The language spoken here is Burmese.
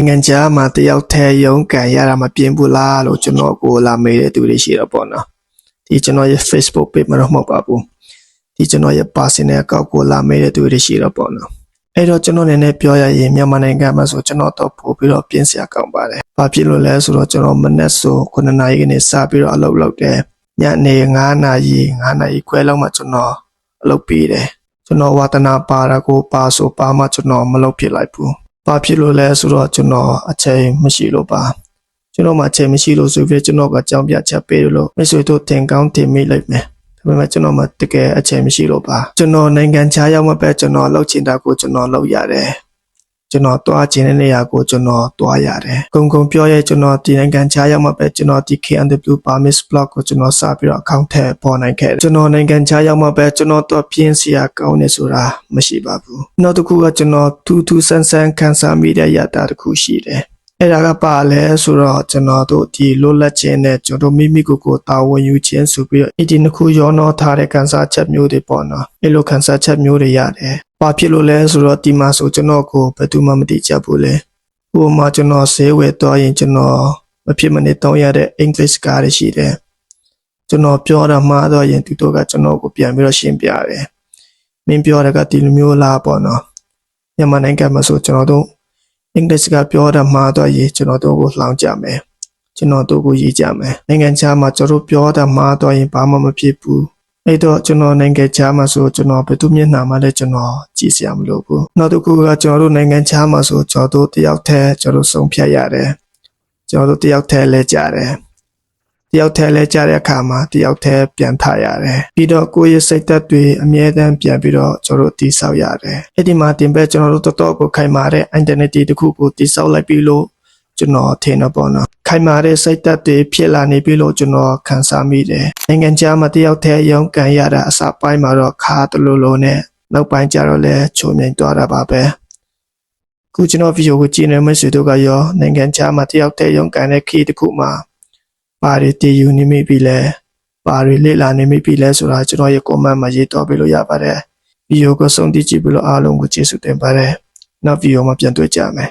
နိုင်ငံခြားမှာတယောက်ထဲရုံးကန်ရတာမပြင်းဘူးလားလို့ကျွန်တော်ကိုလာမေးတဲ့သူတွေရှိတော့ပေါ့နော်ဒီကျွန်တော်ရဲ့ Facebook page မှာတော့မဟုတ်ပါဘူးဒီကျွန်တော်ရဲ့ personal account ကိုလာမေးတဲ့သူတွေရှိတော့ပေါ့နော်အဲ့တော့ကျွန်တော်နည်းနည်းပြောရရင်မြန်မာနိုင်ငံမှာဆိုကျွန်တော်တော့ပို့ပြီးတော့ပြင်းစရာကောင်းပါတယ်ဘာဖြစ်လို့လဲဆိုတော့ကျွန်တော်မနက်ဆို9နာရီကနေစပြီးတော့အလုပ်လုပ်တယ်ညနေ9နာရီခွဲလောက်မှကျွန်တော်အလုပ်ပြီးတယ်ကျွန်တော်ဝါသနာပါတာကိုပါဆိုပါမှကျွန်တော်မလုပ်ဖြစ်လိုက်ဘူးဘာဖြစ်လို့လဲဆိုတော့ကျွန်တော်အချိန်မရှိလို့ပါကျွန်တော်မှအချိန်မရှိလို့ဆိုပြီးကျွန်တော်ကကြောင်းပြချက်ပေးလို့မိတ်ဆွေတို့တင်ကောင်းတင်မိလိုက်မယ်ဒါပေမဲ့ကျွန်တော်မှတကယ်အချိန်မရှိလို့ပါကျွန်တော်နိုင်ငံခြားရောက်မှပဲကျွန်တော်လုပ်ချင်တာကိုကျွန်တော်လုပ်ရတယ်ကျွန်တော်တွားချင်တဲ့နေရာကိုကျွန်တော်တွားရတယ်။ဂုံပြောရဲကျွန်တော်ဒီနိုင်ငံခြားရောက်မှပဲကျွန်တော်ဒီ KNW Permits Blog ကိုကျွန်တော်စပြီးတော့ account ထည့်ပေါ်နိုင်ခဲ့တယ်။ကျွန်တော်နိုင်ငံခြားရောက်မှပဲကျွန်တော်တော့ပြင်းစရာကောင်းနေဆိုတာမရှိပါဘူး။နောက်တစ်ခုကကျွန်တော်ထူးဆန်းခန်းစားမိတဲ့ရတာတစ်ခုရှိတယ်။အဲ့ဒါကပါလဲဆိုတော့ကျွန်တော်တို့ဒီလွတ်လပ်ခြင်းနဲ့ကျွန်တော်မိမိကိုတာဝန်ယူခြင်းဆိုပြီးတော့ဒီနှစ်ခုရောနှောထားတဲ့ခန်းစားချက်မျိုးတွေပေါ့နော်။အဲ့လိုခန်းစားချက်မျိုးတွေရတယ်။ဘာဖြစ်လို့လဲဆိုတော့ဒီမှာဆိုကျွန်တော်ကိုဘယ်သူမှမသိကြဘူးလေ။ဟိုမှာကျွန်တော်ဈေးဝယ်သွားရင်ကျွန်တော်မဖြစ်မနေတောင်းရတဲ့ English ကားတွေရှိတယ်။ကျွန်တော်ပြောတာမှားတော့ရင်သူတို့ကကျွန်တော်ကိုပြန်ပြီးတော့ရှင်းပြတယ်။မင်းပြောတာကဒီလိုမျိုးလားပေါ့နော်။မြန်မာနိုင်ငံမှာဆိုကျွန်တော်တို့English ကပြောတာမှားတော့ရင်ကျွန်တော်တို့ကိုလှောင်ကြမယ်ကျွန်တော်တို့ကိုရေးကြမယ်နိုင်ငံခြားမှာကျွန်တော်ပြောတာမှားတော့ရင်ဘာမှမဖြစ်ဘူးအဲ့တော့ကျွန်တော်နိုင်ငံခြားမှာဆိုကျွန်တော်ဘယ်သူမျက်နှာမှလည်းကျွန်တော်ကြည့်စရာမလိုဘူးနောက်တစ်ခုကကျွန်တော်တို့နိုင်ငံခြားမှာဆိုကျွန်တော်တို့တယောက်တည်းကျွန်တော်ဆုံးဖြတ်ရတယ်ကျွန်တော်တို့တယောက်တည်းလဲကြတယ်တယောက်တည်းလဲကြတဲ့အခါမှာတယောက်တည်းပြန်ထရတယ်ပြီးတော့ကိုယ့်ရဲ့စိတ်သက်တွေအမြဲတမ်းပြန်ပြီးတော့ကျွန်တော်တို့တည်ဆောက်ရတယ်အဲ့ဒီမှာတင်ပဲကျွန်တော်တို့တော်ကိုခိုင်မာတဲ့ identity တစ်ခုကိုတည်ဆောက်လိုက်ပြီးလို့ကျွန်တော်ထင်တော့ပေါ့နော်ခိုင်မာတဲ့စိတ်သက်တွေဖြစ်လာနေပြီလို့ကျွန်တော်ခံစားမိတယ်နိုင်ငံခြားမှာတယောက်တည်းရုံးကန်ရတာအစပိုင်းမှာတော့ခါတလူလိုနဲ့နောက်ပိုင်းကျတော့လဲချုံမြိုင်သွားတာပါပဲခုကျွန်တော်ဗီဒီယိုကိုကြည့်နေမှဆွေတို့ကရောနိုင်ငံခြားမှာတယောက်တည်းရုံးကန်တဲ့ခေတ်တစ်ခုမှာပါရီတည်ယူနေမိပြီလဲပါရီလေ့လာနေမိပြီလဲဆိုတာကျွန်တော်ရဲ့ comment မှာရေးတော့ပြလို့ရပါတယ်ဗီဒီယိုကိုဆုံးဖြတ်ကြည့်ပြီးလို့အားလုံးကိုကျေးဇူးတင်ပါတယ်နောက်ဗီဒီယိုမှာပြန်တွေ့ကြမယ်